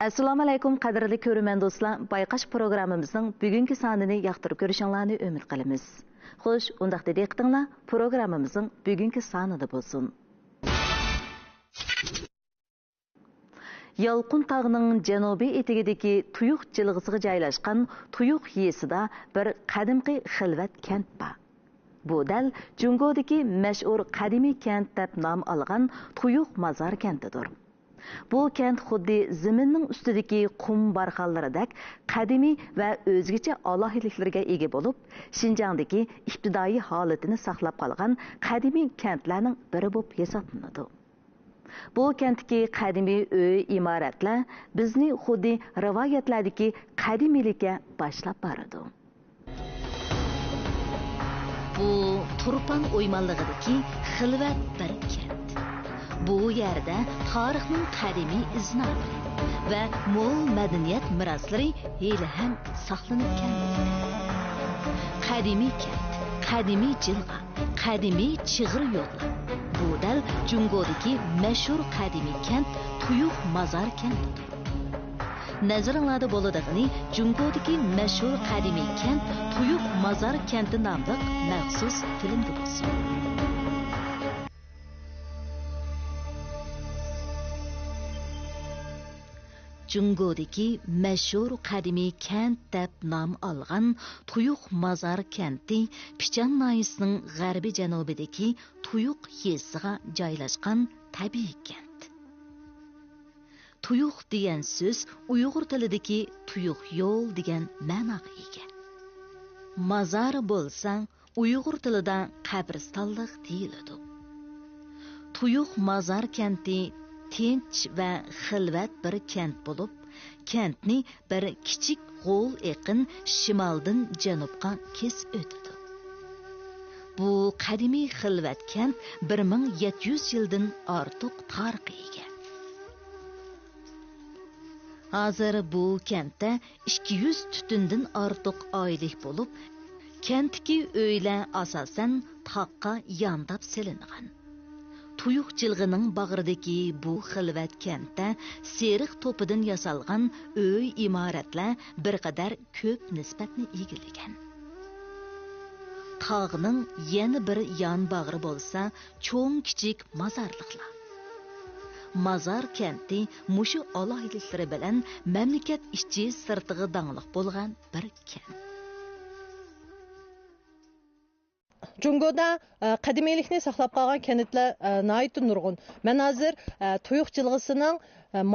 Assalamu alaykum qadrli ko'ruvchi do'stlar. Bayqash programmamizning bugungi sonini yoqtirib ko'rishingizni umid qilamiz. Xo'sh, undaqda diqqatinglar programmamizning bugungi sonida bo'lsin. Yalqın tağının janubiy etigidagi Tuyuq jilg'isiga joylashgan Tuyuq yesida bir qadimgi xilvat kent bor. Bu dal Jungodagi mashhur qadimiy kent deb nom olgan Tuyuq mazar kentidir. Bu kent xuddi zaminning ustidagi qum barxanlaridek qadimiy va o'zgacha alohidliklarga ega bo'lib, Xinjiangdagi ibtidoiy holatini saqlab qolgan qadimiy kentlarning biri bo'lib hisoblanadi. Bu kentdagi qadimiy uy imoratlar bizni xuddi rivoyatlardagi qadimiylikka boshlab boradi. Bu Turpan o'ymonlig'idagi xilvat bir kent. Bu yerda tarixning qadimiy iznalari va mo'l madaniyat meroslari hali ham saqlanib kelmoqda. Qadimiy kent, qadimiy jilg'a, qadimiy chig'ir yo'llar. Bu dal Jungodagi mashhur qadimiy kent Tuyuq mazar kentidir. Nazaringlarda bo'ladigani Jungodagi mashhur qadimiy kent Tuyuq mazar kenti nomli maxsus filmda bo'lsin. Jungodagi mashhur qadimiy kent deb nom olgan Tuyuq mazar kenti Pichan noyisining g'arbiy janubidagi Tuyuq yesiga joylashgan tabiiy kent. Tuyuq degan so'z Uyg'ur tilidagi tuyuq yo'l degan ma'noga ega. Mazar bo'lsa Uyg'ur tilida qabristonlik deyiladi. Tuyuq mazar kenti tinch va xilvat bir kent bo'lib, kentni bir kichik g'o'l eqin shimoldan janubga kesib o'tadi. Bu qadimiy xilvat kent 1700 yildan ortiq tarixga ega. Hozir bu kentda 200 tutundan ortiq oylik bo'lib, kentdagi uylar asosan taqqa yondab silingan. Tuyuq jilg'ining bag'ridagi bu xilvat kentda seriq to'pidan yasalgan uy imoratlar bir qadar ko'p nisbatni egallagan. Tog'ning yana bir yon bag'ri bo'lsa, cho'ng kichik mazarliqlar. Mazar kenti mushu alohidliklari bilan mamlakat ichi sirtig'i dangliq bo'lgan bir kent. Jungoda qadimiylikni saqlab qolgan kentlar nihoyatda nurg'un. Men hozir Tuyuq jilg'isining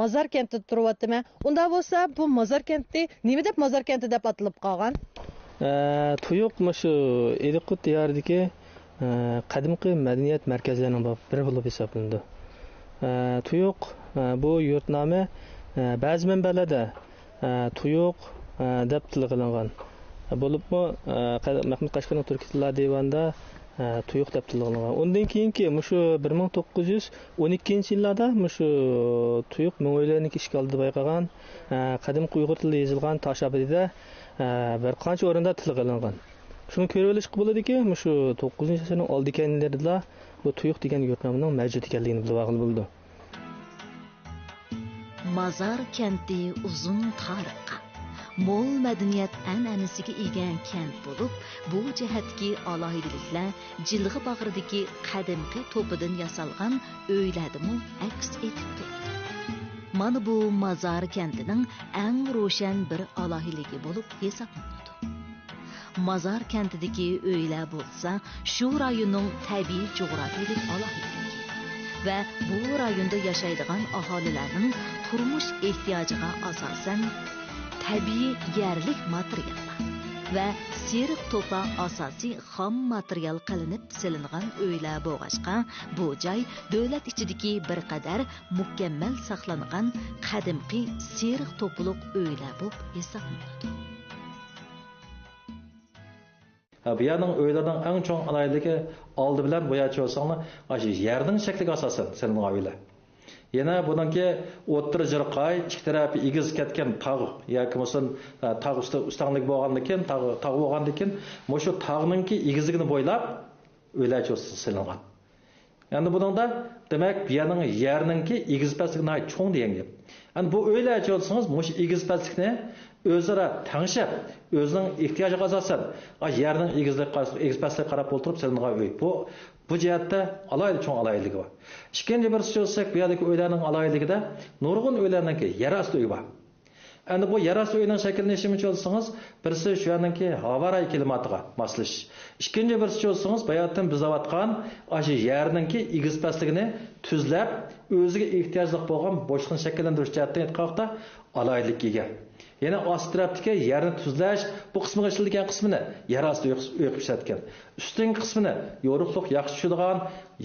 mazar kentida turyapman. Unda bo'lsa, bu mazar kenti nima deb mazar kenti deb atalib qolgan? Tuyuq shu Eliqut diyoridagi qadimgi madaniyat markazlarining biri bo'lib hisoblanadi. Tuyuq bu yurtnomi ba'zi manbalarda Tuyuq deb tilg'ilingan. Bo'libmi Mahmud Qashqarning turkiy tillar devonida Tuyuq deb tilg'ilingan. Undan keyingi shu 1912-yillarda shu Tuyuq mo'ng'oylarniki ishg'olida bayqagan qadimgi Uyg'ur tilida yozilgan Toshabidida bir qancha o'rinda tilg'ilingan. Shuni ko'rib olishga bo'ladiki, shu 9-asrning oldi ekanlarida bu Tuyuq degan yurtnomining mavjud ekanligini bilib olgan bo'ldi. Mazar kenti uzun tarixga, mo'l madaniyat an'anasiga ega kent bo'lib, bu jihatga alohidaliklar jilg'i bag'ridagi qadimgi to'pidan yasalgan uylardimi aks etib turibdi. Mana bu mazar kentining eng ro'shan bir alohidligi bo'lib hisoblanadi. Mazar kentidagi uylar bo'lsa, shu rayonning tabiiy jo'grafiyalik alohidligi va bu rayonda yashaydigan aholilarning turmush ehtiyojiga asosan tabiiy yerlik materiallar va seriq to'pa asosiy xom material qilinib silingan uylar bo'lg'achqa, bu joy davlat ichidagi bir qadar mukammal saqlangan qadimgi seriq to'pliq uylar bo'lib hisoblanadi. Bu yerning uylarning eng cho'ng alohidligi oldi bilan bo'yachi bo'lsanglar, shu yerning shakliga asosan silingan uylar. Yana buningki o'ttir jirqay, ikki tarafi egiz ketgan tog' yoki bo'lsin tog' ustanlik bo'lgandan keyin, tog' bo'lgandan keyin, shu tog'ningki egizligini bo'ylab uylar silingan. Endi buningda demak bu yerning yerningki egiz pasligi cho'ng degan gap. Yani bu öyle olsanız muş igizpazlıkni özara tanışıp, özünün ihtiyacı asasen, yerning igizpazlık qarab o'tirib silingan uy. Bu jihatda alaylı çoğun alayligi var. İkinci bir söylesek, bu yerdeki uylarning alayligida nurg'un uylarninki yer asti uy var. Endi bu yer asti uyning shakllanishini olsangiz, birisi shu yerdagi havoray klimatiga moslashish. Ikkinchi birisi olsangiz, bayatdan bizavatgan aşı yerdagi igizpazligini tuzlab, o'ziga ehtiyojli bo'lgan bo'shliqni shakllantirish jihatdan aytqanda alaylikka ega. Yana ost tarafdagi yerni tuzlash, bu qismiga ishlangan qismini yer osti o'qib ishlatgan. Ustingi qismini yo'riqliq yaxshi tushadigan,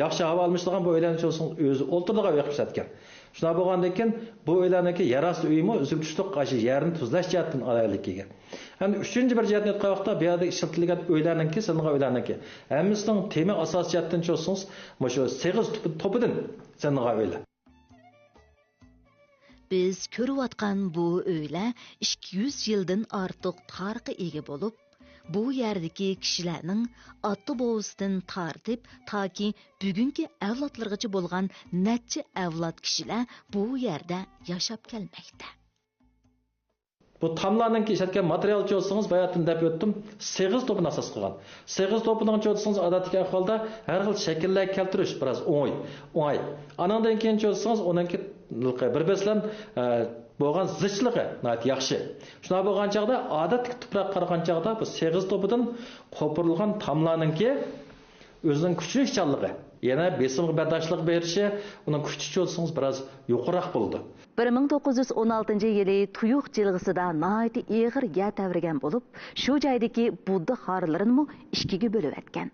yaxshi havo olmaydigan bu o'ylanchi olsin, o'zi o'ltirdigan o'qib ishlatgan. Shuna bo'lgandan keyin bu o'ylaniki yer osti uyimi o'zib tushdiq qashi yerni tuzlash jihatdan alaylikka. Ham uchinchi bir jihatni aytgan vaqtda bu yerda ishlatilgan o'ylarninki, silingan o'ylarninki hammasining tema asos jihatdan cho'singiz, shu 8 topidan silingan o'ylar. Biz ko'rayotgan bu o'ylar 200 yildan ortiq tarixga ega bo'lib, bu yerdagi kishilarning ota-bobosidan tortib toki bugungi avlodlargacha bo'lgan necha avlod kishilar bu yerda yashab kelmoqda. Bu tamlarninki ishlatgan material cho'singiz bayatdan deb o'tdim, 8 topini asos qilgan. 8 topining cho'singiz odatdagi ahvolda har xil shakllar keltirish biroz o'ng'ay. Anandan keyin cho'singiz uningki bir-birsidan bo'lgan zichligi yaxshi. Shuna bo'lgan chaqda odatdagi tuproq qaragan chaqda bu 8 topidan qo'pirilgan tamlarninki o'zining kuchli ishchanligi, yana besimga bardoshlik berishi, uning kuchi cho'singiz biroz yuqoriroq bo'ldi. 1916 yılı Tuyuq jilg'isida naiti ig'ir yer tavirgan bo'lib, shu joydagi Budda xorlarini mu ikkiga bo'lib o'tgan.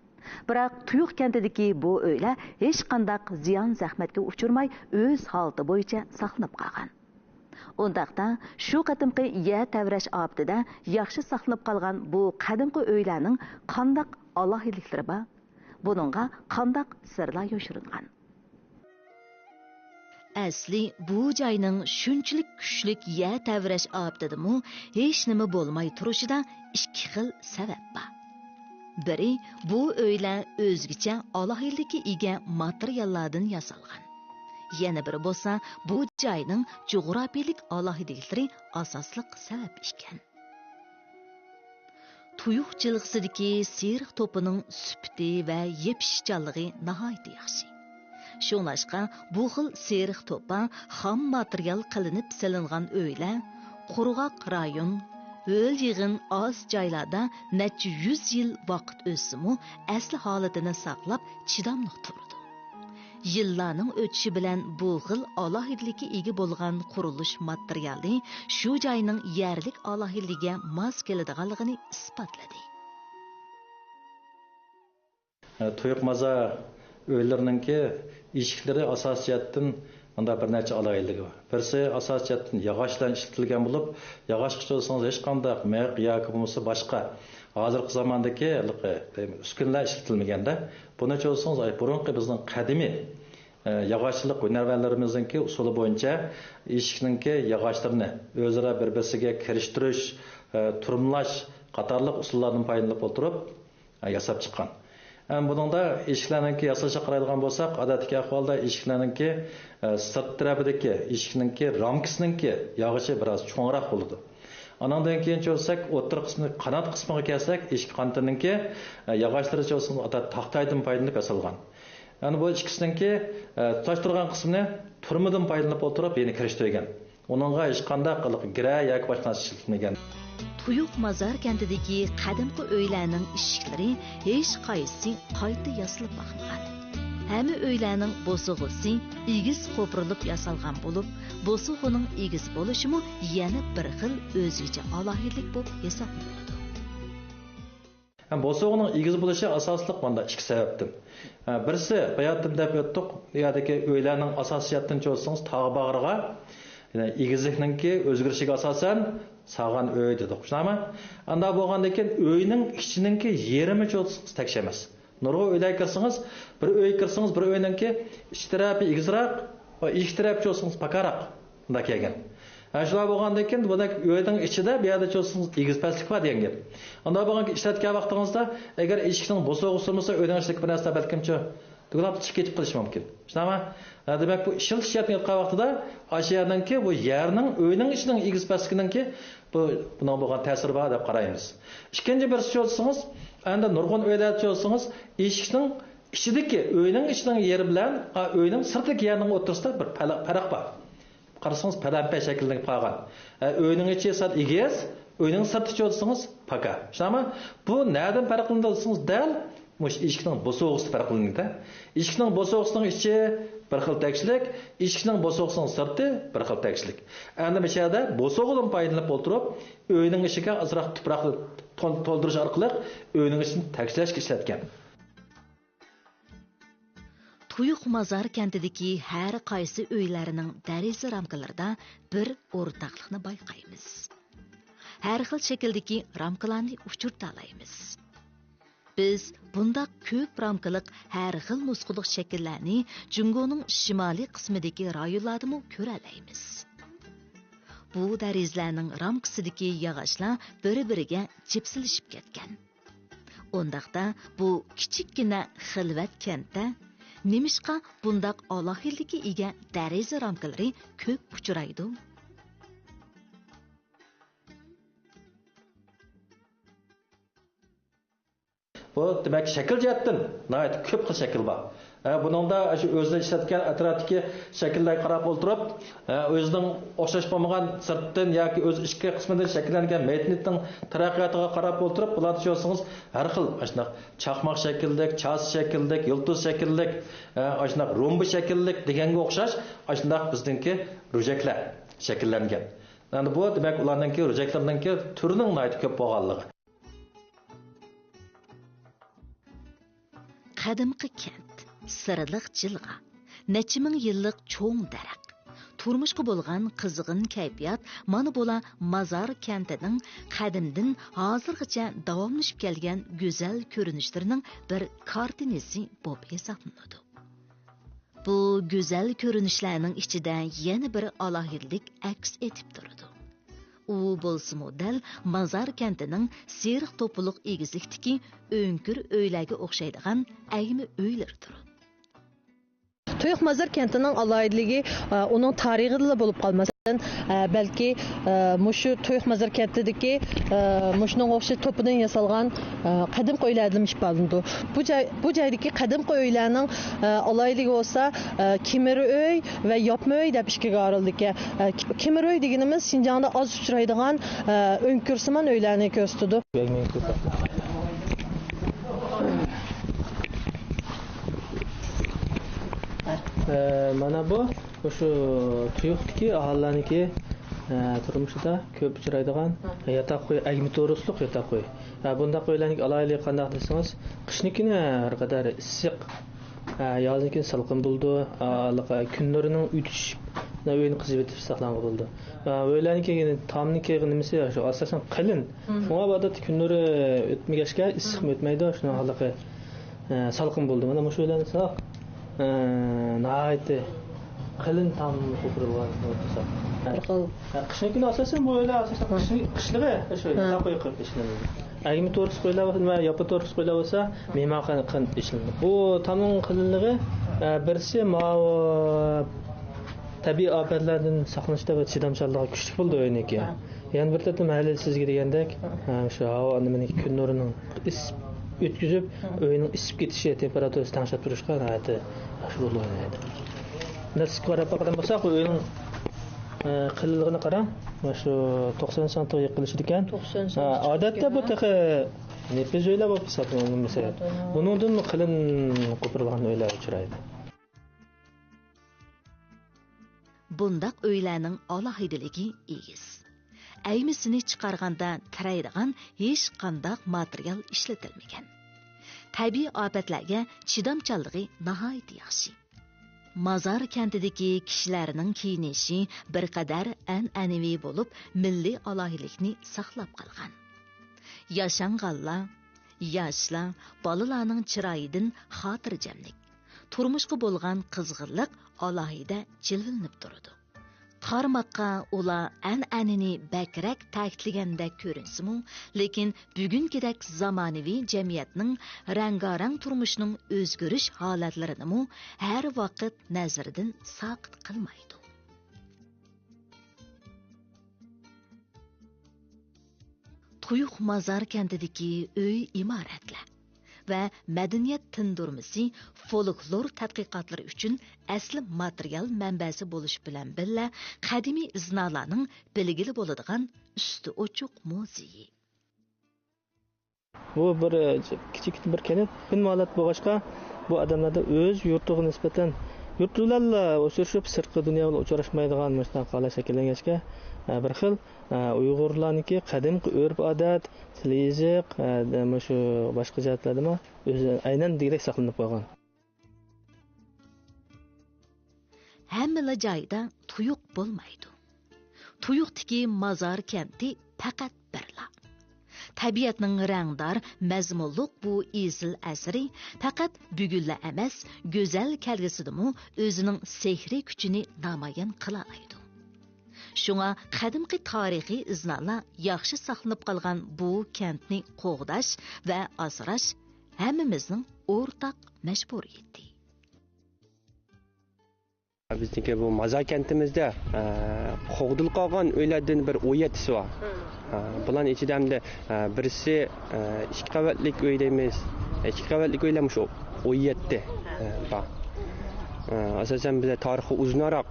Biroq Tuyuq kentidagi bu uylar hech qanday ziyon zahmatga uchirmay o'z holati bo'yicha saqlanib qolgan. Undaqda shu qatimqi yer tavrash oftida yaxshi saqlanib qolgan bu qadimgi uylarning qandaq alohidliklari bor? Buningga qandaq sirlar yoshirilgan? Asli bu joyning shunchalik kuchlik yer tavrash oftidimi hech nima bo'lmay turishida ikki xil sabab bor. Biri bu uylar o'zgacha alohidlikka ega materiallardan yasalgan. Yana biri bo'lsa bu joyning jo'grafiyalik alohidliklari asosli sabab ekan. Tuyuq jilg'isidagi seriq to'pining sufti va yepishchanligi nihoyat yaxshi. Shunlashqa bu xil seriq to'pa xam material qilinib silingan uylar qurg'oq rayon, o'l yig'in oz joylarda necha 100 yil vaqt o'tsa-mu asli holatini saqlab chidamli turdi. Yillarning o'tishi bilan bu xil alohidlikka ega bo'lgan qurilish materiali shu joyning yerlik alohidligiga mos keladiganligini isbotladi. Tuyuq mazar o'ylarininki eshiklari asosiyatdan unda bir necha alohidligi bor. Birisi asosiyatdan yog'ochdan ishlatilgan bo'lib, yog'och qilsangiz hech qanday maq yoki bo'lmasa boshqa hozirgi zamondagi uskunlar ishlatilmaganda, buni cho'lsangiz burunqi bizning qadimiy yog'ochchilik hunarvanlarimizning usuli bo'yicha eshikninki yog'ochlarini o'zaro bir-biriga kirishtirish, turmlash qatorliq usullardan foydalanib o'tirib yasab chiqqan. Buningda eshiklarninki yasashga qaraydigan bo'lsak, odatdagi ahvolda eshiklarninki sirt tarafidagi eshikninki ramkasininki yog'ichi biroz cho'ngroq bo'ladi. Anandan keyin cho'lsak, o'rta qismi qanot qismiga kelsak, eshik qantininki yog'ochlari cho'lsin taxtaydan foydalanib yasalgan. Yani bu ikkisiniki tutash turgan qismini turmadan foydalanib o'tirib yeni kirishtirgan. Uningga hech qanday gira yoki boshqa narsa ishlatilmagan. Tuyuq mazar kentidagi qadimgi uylarning eshiklari hech qaysi qayta yasalib baxilgan. Hamma uylarning bo'sig'isi egiz qo'pirilib yasalgan bo'lib, bo'sig'ining egiz bo'lishimi yana bir xil o'zicha alohidlik bo'lib hisoblanadi. Bo'sig'ining egiz bo'lishi asosliq bunda ikki sababdan. Birisi bayatdan deb o'tdik, yerdagi uylarning asosiyatidan cho'lsangiz tog' bag'riga egizlikninki o'zgarishiga asosan sağan öy dedik. Şunama? Anda bo'lgandan keyin uyning ichininki yerimi cho'lsangiz teksh emas. Nurg'a uylar kirsangiz, bir uy kirsangiz, bir uyninki ichi tarafi egizroq va ichki taraf cho'lsangiz pakaroq. Bunda kelgan. Shunday bo'lgandan keyin bunda uyning ichida bu yerda cho'lsangiz egiz pastlik bor degan gap. Unda bo'lgan ishlatgan vaqtingizda agar eshikning bo'sog'i surmasa uyning ichidagi bir narsa balkimcha Tugulab chiqib ketib qilish mumkin. Shunami? Demak bu ishiltishayotgan vaqtida Asiyadanki bu yerning uyning ichining egiz pastligininki buning bo'lgan ta'siri bor deb qaraymiz. Ikkinchi bir so'zsingiz, endi nurg'un uylar so'zsingiz, eshikning ichidagi uyning ichining yeri bilan uyning sirtidagi yerning o'rtasida bir farq bor. Qarasangiz palampa shaklida qolgan. Uyning ichi esa egiz, uyning sirti so'zsingiz paka. Shunami? Bu nereden farqlanadisingiz dal mush eshikning bo'sog'isi farqlanadi. Eshikning bo'sog'isining ichi bir xil tekslik, eshikning bo'sog'isining sirti bir xil tekslik. Endi bu yerda bo'sog'idan foydalanib o'tirib, uyning ishiga azroq tuproq to'ldirish orqali uyning ishini tekslashga ishlatgan. Tuyuq Mazar kentidagi har qaysi uylarining dariza ramkalarida bir o'rtaqlikni bayqaymiz. Har xil shakldagi ramkalarni uchirta olamiz. Biz bundaq ko'p ramkalik har xil nusxalik shakllarni Jungoning shimoliy qismidagi rayonlarda ko'ra olamiz. Bu darizlarning ramkasidagi yog'ochlar bir-biriga jipsilishib ketgan. Ondaqda bu kichikkina xilvat kentda nimishqa bundaq alohidlikka ega dariza ramkalari ko'p uchraydi. Bu demek şekil jihatdan nəhayət ko'p xil şəkil var. Buningda shu o'zida ishlatgan atrofdagi shakllarga qarab o'tirib, o'zining o'xshash bo'lmagan sirtdan yoki o'z ichki qismidan shakllangan magnitning taraqqiyotiga qarab o'tirib, bularni ko'rsangiz har xil ashunaq chaqmoq shakllik, chas shakllik, yulduz shakllik, ashunaq rombi shakllik deganga o'xshash ashunaq bizningki ro'jaklar shakllangan. Endi bu demak ularningki ro'jaklarningki turining nəhayət ko'p bo'lganligi. Qadimqi kent, sirliq jilg'a, necha ming yillik cho'ng daraq, turmushga bo'lgan qizg'in kayfiyat mana bo'la Mazar kentining qadimdan hozirgacha davomlashib kelgan go'zal ko'rinishlarining bir kartinasi bo'lib hisoblanadi. Bu go'zal ko'rinishlarning ichida yana bir alohidlik aks etib turadi. U bo'lsa model Mazar kentining seriq to'puluq egizlikdagi o'nkir uylarga o'xshaydigan aymi uylardir. Tuyuq Mazar kentining alohidligi uning tarixida bo'lib qolmasin, balki mushu Tuyuq Mazar kentidagi mushuning o'xshash to'pidan yasalgan qadim uylardan ifodalanadi. Bu joydagi qadim uylarning alohidligi bo'lsa, kimir uy va yopma uy deb ikkiga ayrildi. Kimir uy deganimiz Xinjiangda oz uchraydigan o'nkirsimon uylarni ko'rsatadi. Mana bu şu tuyuqdagi aholilarniki turmushida ko'p uchraydigan yotoq qo'y, agmi to'risliq yotoq qo'y. Bunda qo'ylarning alohidligi qanday desangiz, qishnikini har qadar issiq, yoznikini salqin bo'ldi, kun nurining o'tishi uyni qizib etib saqlanib bo'ldi. O'ylarniki tomniki nimasi shu asosan qalin. Shunga odat kun nuri o'tmagachga issiq o'tmaydi, shuna haliqi salqin bo'ldi. Mana shu o'ylarni saq nəhayət qalin tam qo'pirilgan o'rtasa. Qishnikini asosan bu o'ylar asosan qishlig'i shu taqoy qilib ishlanadi. Agmi to'ris qo'ylar va yopi to'ris qo'ylar bo'lsa, mehmonxona qilib ishlanadi. Bu tamning qilinligi birisi tabiiy ofatlardan saqlanishda va chidamchanligi kuchli bo'ldi o'yniki. Yana bir tarafdan mahallada sizga degandek, shu havo nimani kun nurining o'tkazib uyning isib ketishi temperaturasi tanglab turishga niyati yaxshi rol o'ynaydi. Nasib qarab qarab bo'lsa, uyning qilinligini qarang. Mana shu 90 sm yiqilishi ekan. Odatda bu taqa nepiz o'ylar bo'lib hisoblansa, buningdan qilin qo'pirilgan o'ylar uchraydi. Bundaq uylarning alohidaligi egiz. Aymisini chiqarganda tiraydigan hech qanday material ishlatilmagan. Tabiiy ofatlarga chidamchanligi nihoyat yaxshi. Mazar kentidagi kishilarning kiyinishi bir qadar an'anaviy bo'lib, milliy alohidlikni saqlab qolgan. Yashanganlar, yoshlar, bolalarning chiroyidan xotirjamlik, turmushga bo'lgan qizg'inlik alohida jilvinib turadi. Qarmaqqa ular an'anini bakrak ta'kidlaganda ko'rinsimi, lekin bugünkidek zamonaviy jamiyatning rangarang turmushining o'zgarish holatlarini har vaqt nazardan saqit qilmaydi. Tuyuq Mazar kentidagi uy imoratlar va madaniyat tindurmisi folklor tadqiqotlari uchun asli material manbasi bo'lish bilan birga qadimiy iznolarning bilgili bo'ladigan usti ochiq muzeyi. Bu bir kichik bir kent holat bo'lg'achqa bu odamlarda o'z yurtiga nisbatan yurtlarla o'sirishib sirtqi dunyo bilan uchrashmaydigan mustaqillik shakllangachga bir xil Uyg'urlarniki qadimgi urf odat, tiliziq, shu boshqa jihatlardami o'zi aynan direkt saqlanib qolgan. Hamma joyda tuyuq bo'lmaydi. Tuyuqdagi Mazar kenti faqat birla. Tabiatning rangdor, mazmunliq bu izil asri faqat bugunla emas, go'zal kelgusidimi o'zining sehri kuchini namoyon qila oladi. Şuna qadimki tarixiy iznalar yaxshi saqlanib qolgan bu kentni qo'g'dash va asrash hammamizning o'rtaq majburiyati. Bizniki bu Mazar kentimizde qo'g'dil qolgan uylardan bir o'yatisi var. Bulan ichida hamda birisi ikki qavatlik uy deymiz. Ikki qavatlik uylar shu o'yatdi. Asosan bizda tarixi uzunroq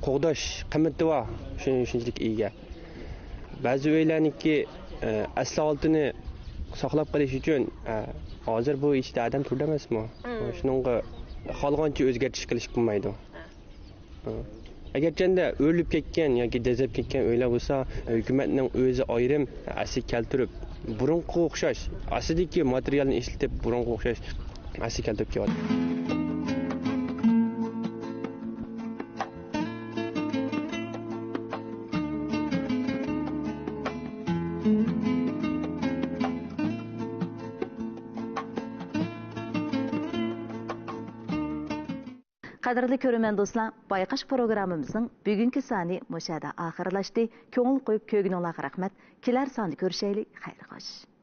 qo'g'dash qimmati var shunchalik ega. Ba'zi uylarniki asli oltini saqlab qolish uchun hozir bu ichida odam turdi emasmi? Shuningga xolgancha o'zgartirish qilish bo'lmaydi. Agarchanda o'lib ketgan yoki dazab ketgan uylar bo'lsa, hukumatning o'zi ayrim asli keltirib, burunga o'xshash, aslidagi materialni ishlatib burunga o'xshash asli keltirib keladi. Qadrli ko'rman do'stlar, bayqash programmamizning bugungi soni mushada oxirlashdi. Ko'ngil qo'yib ko'ngilingizga rahmat. Kelar sonda ko'rishaylik. Xayr xo'sh.